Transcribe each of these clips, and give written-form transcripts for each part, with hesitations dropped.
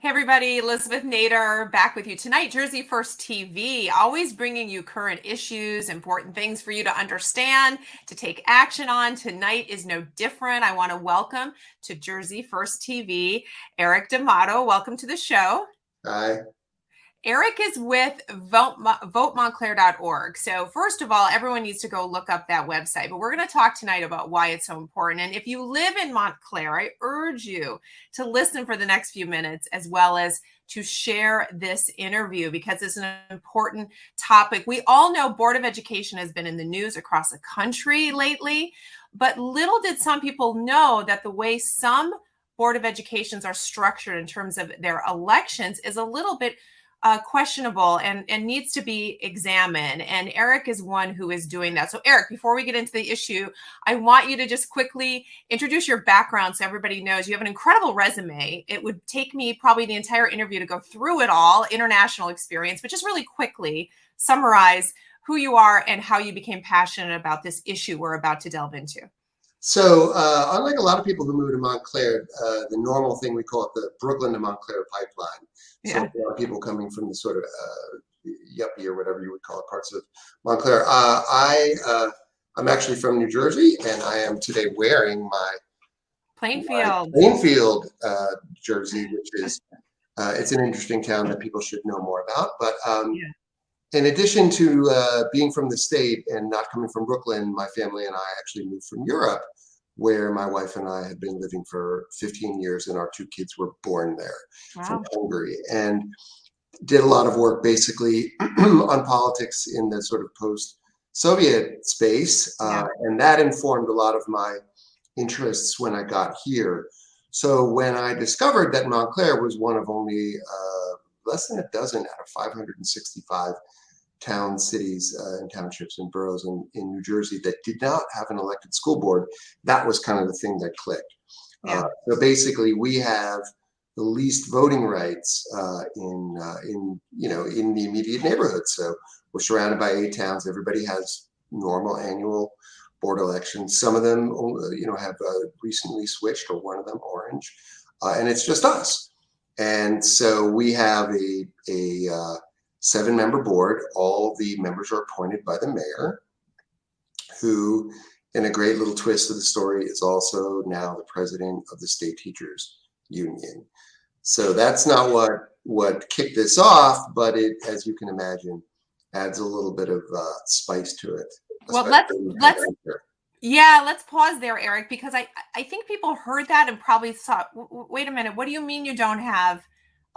Hey everybody, Elizabeth Nader back with you tonight. Jersey First TV, always bringing you current issues, important things for you to understand, to take action on. Tonight is no different. I want to welcome to Jersey First TV, Erik D'Amato. Welcome to the show. Hi. Erik is with votemontclair.org. So first of all, everyone needs to go look up that website. But we're going to talk tonight about why it's so important. And if you live in Montclair, I urge you to listen for the next few minutes, as well as to share this interview, because it's an important topic. We all know Board of Education has been in the news across the country lately, but little did some people know that the way some Board of Educations are structured in terms of their elections is a little bit questionable and needs to be examined. And Erik is one who is doing that. So Erik, before we get into the issue, I want you to just quickly introduce your background so everybody knows. You have an incredible resume. It would take me probably the entire interview to go through it all, international experience, but just really quickly summarize who you are and how you became passionate about this issue we're about to delve into. So unlike a lot of people who move to Montclair, the normal thing, we call it the Brooklyn to Montclair pipeline. So a lot of people coming from the sort of yuppie or whatever you would call it parts of Montclair. I'm actually from New Jersey, and I am today wearing my Plainfield jersey, which is it's an interesting town that people should know more about. But in addition to being from the state and not coming from Brooklyn, my family and I actually moved from Europe, where my wife and I had been living for 15 years, and our two kids were born there. Wow. From Hungary, and did a lot of work basically on politics in the sort of post-Soviet space, and that informed a lot of my interests when I got here. So when I discovered that Montclair was one of only less than a dozen out of 565 towns, cities, and townships and boroughs in New Jersey that did not have an elected school board, that was kind of the thing that clicked. So basically, we have the least voting rights in the immediate neighborhood. So we're surrounded by 8 towns. Everybody has normal annual board elections. Some of them, have recently switched, or one of them orange, and it's just us. And so we have a 7-member board. All the members are appointed by the mayor, who, in a great little twist of the story, is also now the president of the State Teachers Union. So that's not what kicked this off, but it, as you can imagine, adds a little bit of spice to it. Well, let's pause there, Erik, because I think people heard that and probably thought, wait a minute, what do you mean you don't have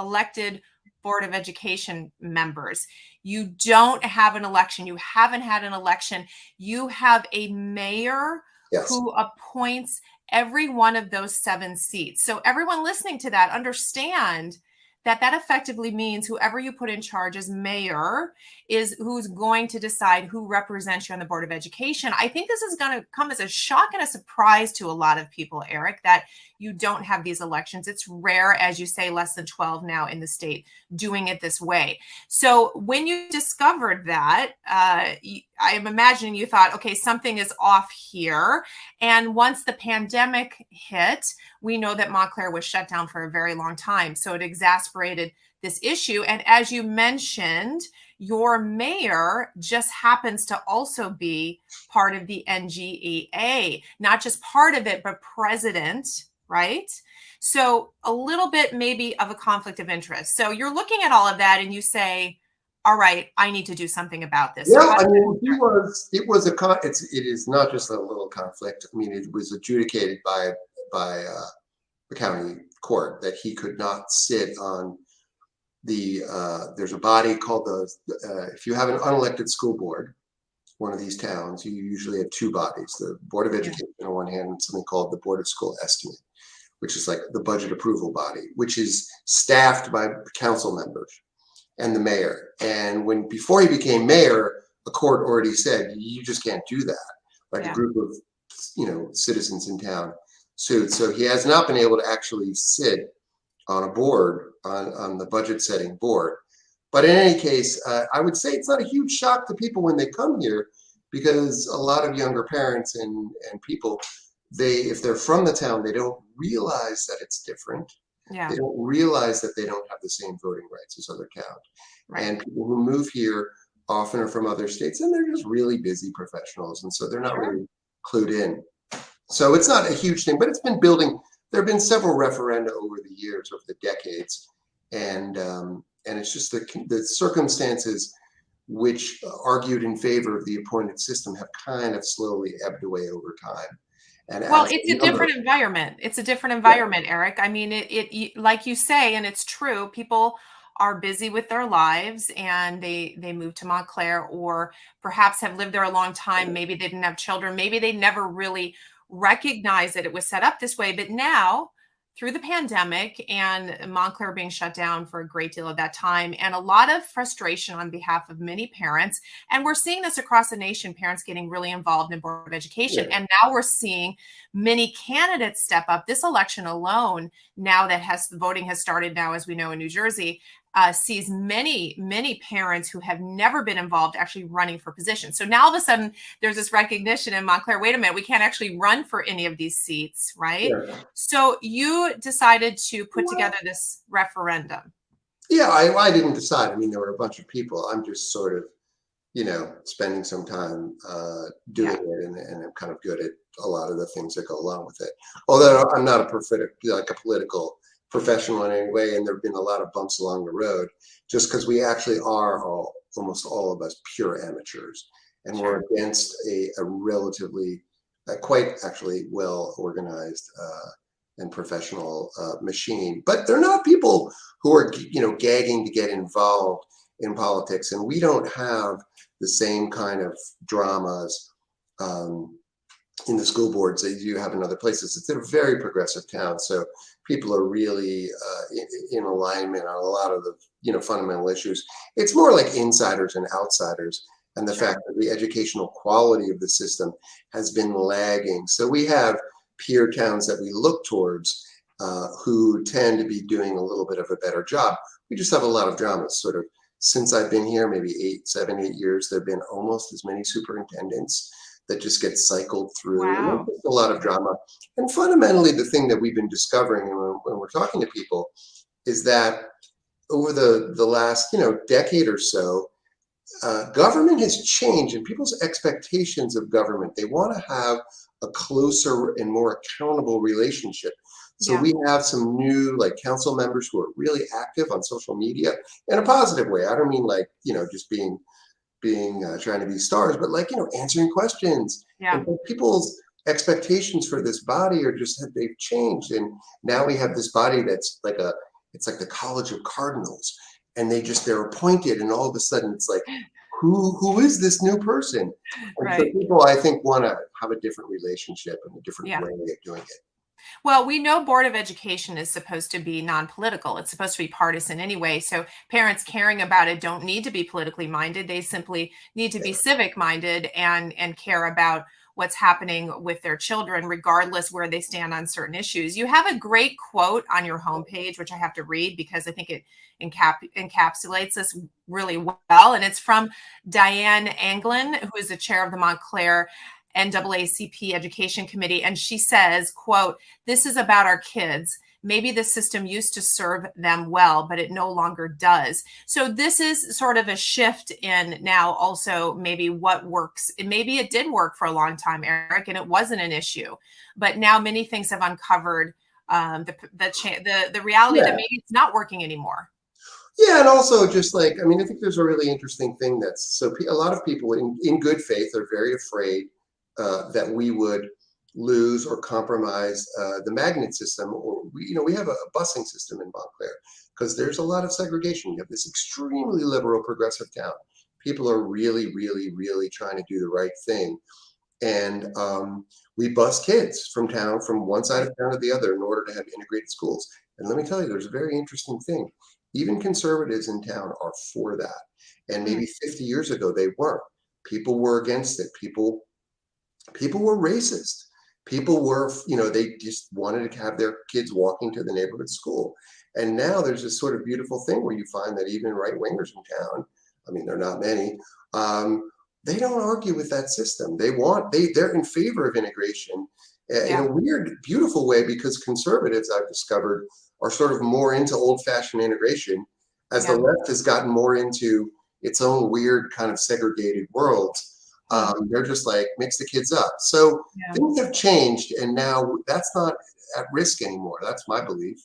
elected Board of Education members? You don't have an election. You haven't had an election. You have a mayor who appoints every one of those 7 seats. So everyone listening to that, understand that effectively means whoever you put in charge as mayor is who's going to decide who represents you on the Board of Education. I think this is going to come as a shock and a surprise to a lot of people, Erik, that you don't have these elections. It's rare, as you say, less than 12 now in the state doing it this way. So when you discovered that, I am imagining you thought, okay, something is off here. And once the pandemic hit, we know that Montclair was shut down for a very long time. So it exacerbated this issue. And as you mentioned, your mayor just happens to also be part of the NGEA, not just part of it, but president, right? So a little bit maybe of a conflict of interest. So you're looking at all of that and you say, all right, I need to do something about this. Yeah, I mean, it is not just a little conflict. I mean, it was adjudicated by the county court that he could not sit on there's a body called if you have an unelected school board, one of these towns, you usually have 2 bodies, the Board of Education on one hand, and something called the Board of School Estimate, which is like the budget approval body, which is staffed by council members and the mayor. And before he became mayor, a court already said, you just can't do that. Like a group of, citizens in town sued. So he has not been able to actually sit on a board, on the budget setting board. But in any case, I would say it's not a huge shock to people when they come here, because a lot of younger parents and people, if they're from the town, they don't realize that it's different. Yeah. They don't realize that they don't have the same voting rights as other towns. Right. And people who move here often are from other states, and they're just really busy professionals, and so they're not Sure. really clued in. So it's not a huge thing, but it's been building. There have been several referenda over the years, over the decades, and it's just the circumstances which argued in favor of the appointed system have kind of slowly ebbed away over time. And Well, as it's the a number, different environment. It's a different yeah, environment, Eric. I mean, like you say, and it's true, people are busy with their lives and they move to Montclair, or perhaps have lived there a long time. Maybe they didn't have children. Maybe they never really recognized that it was set up this way. But now, through the pandemic and Montclair being shut down for a great deal of that time, and a lot of frustration on behalf of many parents, and we're seeing this across the nation, parents getting really involved in Board of Education. yeah, And now we're seeing many candidates step up. This election alone, now that the voting has started now, as we know, in New Jersey, sees many parents who have never been involved actually running for positions. So now all of a sudden there's this recognition in Montclair, wait a minute, we can't actually run for any of these seats, right? yeah. So you decided to put together this referendum. Yeah, I didn't decide. I mean, there were a bunch of people. I'm just sort of, spending some time doing Yeah, it, and I'm kind of good at a lot of the things that go along with it. Although I'm not a prophetic, like a political professional in any way, and there have been a lot of bumps along the road, just because we actually are almost all of us pure amateurs, and we're sure. against a relatively, quite actually well organized and professional machine. But they're not people who are gagging to get involved in politics, and we don't have the same kind of dramas in the school boards that you have in other places. It's a very progressive town, so people are really in alignment on a lot of the fundamental issues. It's more like insiders and outsiders, and the Sure. fact that the educational quality of the system has been lagging. So we have peer towns that we look towards who tend to be doing a little bit of a better job. We just have a lot of dramas. Sort of since I've been here, maybe 8 years, there have been almost as many superintendents that just get cycled through. And Wow. there's just a lot of drama. And fundamentally, the thing that we've been discovering when we're talking to people is that over the last decade or so, government has changed, and people's expectations of government. They want to have a closer and more accountable relationship. So Yeah. we have some new like council members who are really active on social media in a positive way. I don't mean like just being trying to be stars, but like answering questions. Yeah. And people's expectations for this body are just that they've changed, and now we have this body that's like it's like the College of Cardinals, and they're appointed, and all of a sudden it's like, who is this new person? And so Right. people, I think, want to have a different relationship and a different Yeah. way of doing it. Well, we know Board of Education is supposed to be non-political. It's supposed to be partisan anyway. So parents caring about it don't need to be politically minded. They simply need to be civic minded and care about what's happening with their children, regardless where they stand on certain issues. You have a great quote on your homepage, which I have to read because I think it encapsulates this really well. And it's from Diane Anglin, who is the chair of the Montclair NAACP Education Committee. And she says, quote, "This is about our kids. Maybe the system used to serve them well, but it no longer does." So this is sort of a shift in now also maybe what works. Maybe it did work for a long time, Eric, and it wasn't an issue. But now many things have uncovered the reality that Yeah. maybe it's not working anymore. Yeah, and also just like, I mean, I think there's a really interesting thing a lot of people in good faith are very afraid that we would lose or compromise the magnet system, or we have a busing system in Montclair because there's a lot of segregation. We have this extremely liberal progressive town. People are really, really, really trying to do the right thing, and we bus kids from one side Right. of town to the other in order to have integrated schools. And let me tell you, there's a very interesting thing. Even conservatives in town are for that, and Mm, maybe 50 years ago they weren't. People were against it. People were racist. People were, they just wanted to have their kids walking to the neighborhood school. And now there's this sort of beautiful thing where you find that even right wingers in town, I mean, there are not many, they don't argue with that system. They're in favor of integration in yeah. a weird, beautiful way, because conservatives, I've discovered, are sort of more into old-fashioned integration, as the Yeah. left has gotten more into its own weird kind of segregated world. They're just like, mix the kids up. So Yeah. things have changed, and now that's not at risk anymore. That's my belief.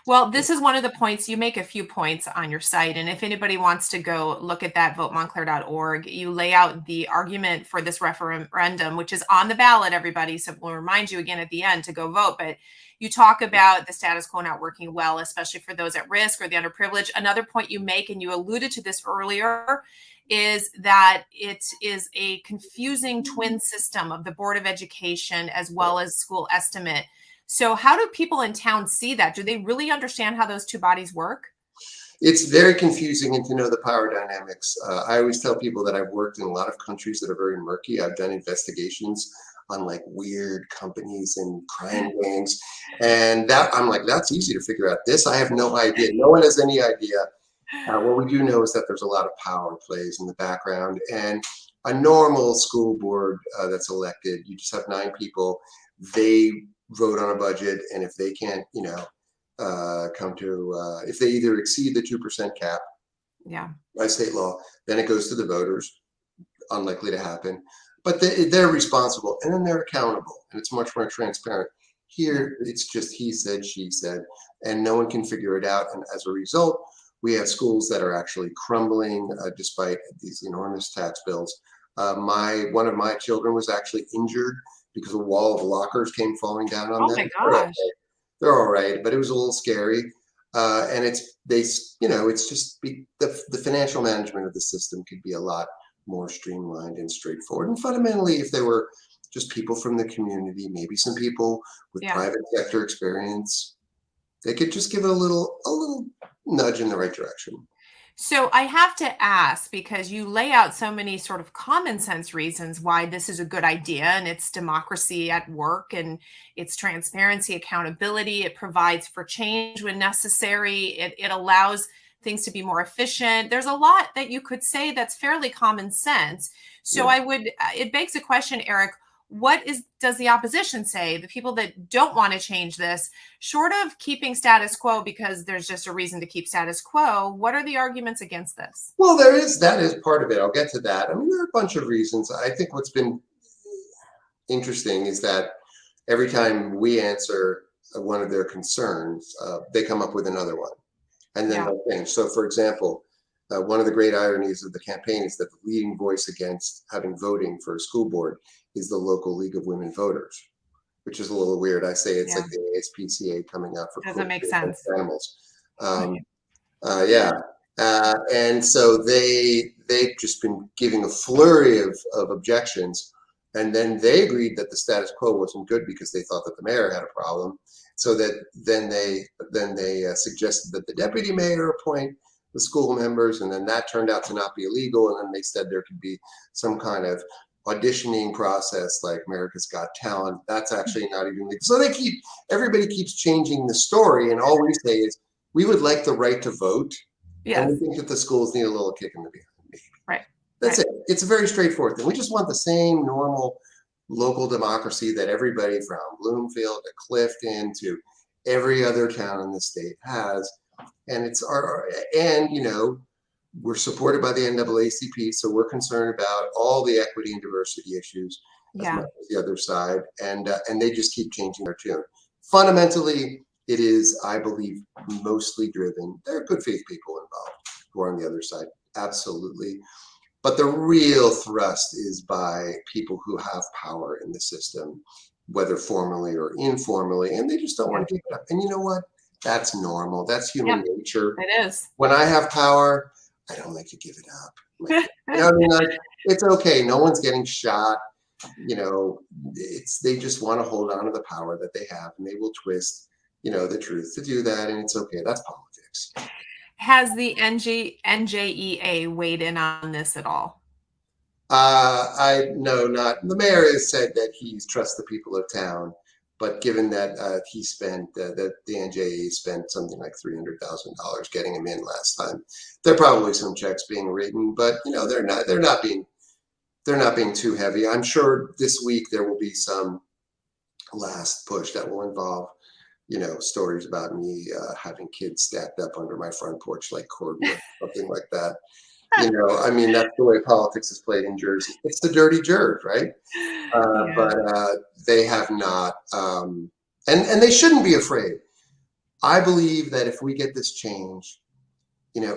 Well, this is one of the points. You make a few points on your site. And if anybody wants to go look at that, votemontclair.org, you lay out the argument for this referendum, which is on the ballot, everybody. So we'll remind you again at the end to go vote. But you talk about the status quo not working well, especially for those at risk or the underprivileged. Another point you make, and you alluded to this earlier, is that it is a confusing twin system of the Board of Education as well as school estimate. So how do people in town see that? Do they really understand how those two bodies work? It's very confusing, and to know the power dynamics. I always tell people that I've worked in a lot of countries that are very murky. I've done investigations on like weird companies and crime gangs, and that I'm like, that's easy to figure out. This I have no idea. No one has any idea. What we do know is that there's a lot of power plays in the background, and a normal school board that's elected, you just have 9 people. They vote on a budget, and if they can't, come to, if they either exceed the 2% cap by state law, then it goes to the voters. Unlikely to happen, but they're responsible, and then they're accountable, and it's much more transparent. Here, it's just he said, she said, and no one can figure it out. And as a result, we have schools that are actually crumbling despite these enormous tax bills. One of my children was actually injured because a wall of lockers came falling down on Oh them. my gosh. They're all right, but it was a little scary. And it's just the financial management of the system could be a lot more streamlined and straightforward. And fundamentally, if there were just people from the community, maybe some people with private sector experience, they could just give it a little nudge in the right direction. So I have to ask, because you lay out so many sort of common sense reasons why this is a good idea, and it's democracy at work, and it's transparency, accountability, it provides for change when necessary, it allows things to be more efficient. There's a lot that you could say that's fairly common sense. So it begs a question, Erik, does the opposition say, the people that don't want to change this, short of keeping status quo because there's just a reason to keep status quo? What are the arguments against this? Well, that is part of it. I'll get to that. I mean, there are a bunch of reasons. I think what's been interesting is that every time we answer one of their concerns, they come up with another one, and then they'll change. So, for example, one of the great ironies of the campaign is that the leading voice against having voting for a school board is the local League of Women Voters, which is a little weird. I say it's like the ASPCA coming out for doesn't make sense. Animals. And so they've just been giving a flurry of objections, and then they agreed that the status quo wasn't good because they thought that the mayor had a problem. So that then they suggested that the deputy mayor appoint the school members, and then that turned out to not be illegal. And then they said there could be some kind of auditioning process like America's Got Talent. That's actually not even legal. So everybody keeps changing the story, and all we say is we would like the right to vote, and we think that the schools need a little kick in the behind. Maybe. Right. That's it. It's a very straightforward thing. We just want the same normal local democracy that everybody from Bloomfield to Clifton to every other town in the state has. And we're supported by the NAACP, so we're concerned about all the equity and diversity issues as much as the other side, and they just keep changing their tune. Fundamentally, it is, I believe, mostly driven. There are good faith people involved who are on the other side, absolutely. But the real thrust is by people who have power in the system, whether formally or informally, and they just don't want to give it up. And you know what? That's normal. That's human nature. It is. When I have power, I don't like to give it up. It's okay. No one's getting shot. They just want to hold on to the power that they have, and they will twist, the truth to do that. And it's okay. That's politics. Has the NJEA weighed in on this at all? Not the mayor has said that he trusts the people of town, but given that he spent that the NJEA spent something like $300,000 getting him in last time, there are probably some checks being written, but they're not being too heavy. I'm sure this week there will be some last push that will involve stories about me having kids stacked up under my front porch like cordwood, something like that. I mean, that's the way politics is played in Jersey. It's the dirty Jersey, right? Yeah. But they have not, and they shouldn't be afraid. I believe that if we get this change,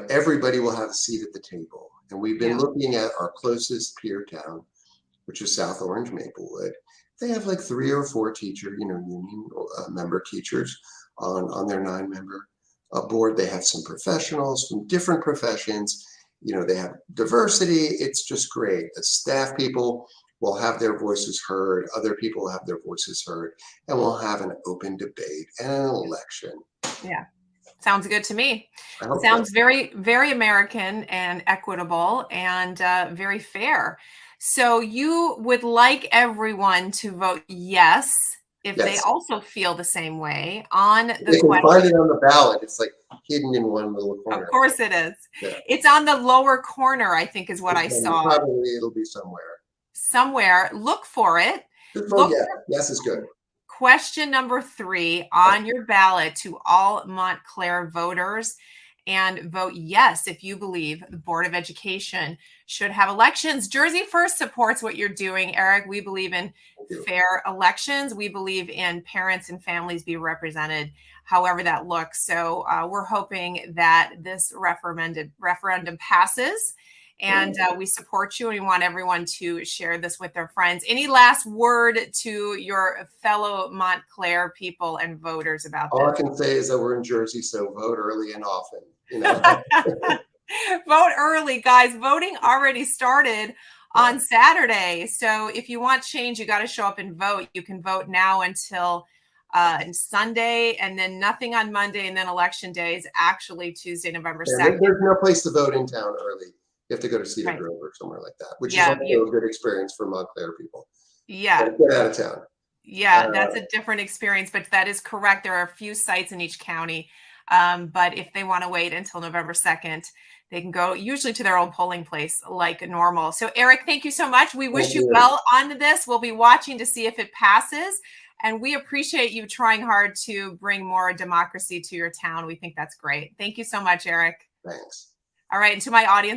everybody will have a seat at the table. And we've been looking at our closest peer town, which is South Orange, Maplewood. They have like 3 or 4 teacher, union member teachers on their 9-member board. They have some professionals from different professions. They have diversity. It's just great. The staff people will have their voices heard. Other people will have their voices heard, and we'll have an open debate and an election. Yeah. Sounds good to me. So. Sounds very, very American and equitable and very fair. So you would like everyone to vote yes if they also feel the same way on the they can question. find it on the ballot. It's like hidden in one little corner. Of course it is. Yeah. It's on the lower corner, I think, is what I saw. Probably it'll be somewhere. Somewhere. Look for it. Yes is good. Question number 3 on your ballot to all Montclair voters, and vote yes if you believe the Board of Education should have elections. Jersey First supports what you're doing, Erik. We believe in fair elections. We believe in parents and families be represented however that looks. So we're hoping that this referendum passes. And we support you, and we want everyone to share this with their friends. Any last word to your fellow Montclair people and voters about this? All I can say is that we're in Jersey, so vote early and often. Vote early, guys. Voting already started on Saturday. So if you want change, you got to show up and vote. You can vote now until Sunday, and then nothing on Monday, and then election day is actually Tuesday, November 2nd. There's no place to vote in town early. You have to go to Cedar Grove or somewhere like that, which is also a good experience for Montclair people. Yeah. Get out of town. Yeah, that's a different experience, but that is correct. There are a few sites in each county. But if they want to wait until November 2nd, they can go usually to their own polling place like normal. So Erik, thank you so much. We wish you well on this. We'll be watching to see if it passes. And we appreciate you trying hard to bring more democracy to your town. We think that's great. Thank you so much, Erik. Thanks. All right. And to my audience,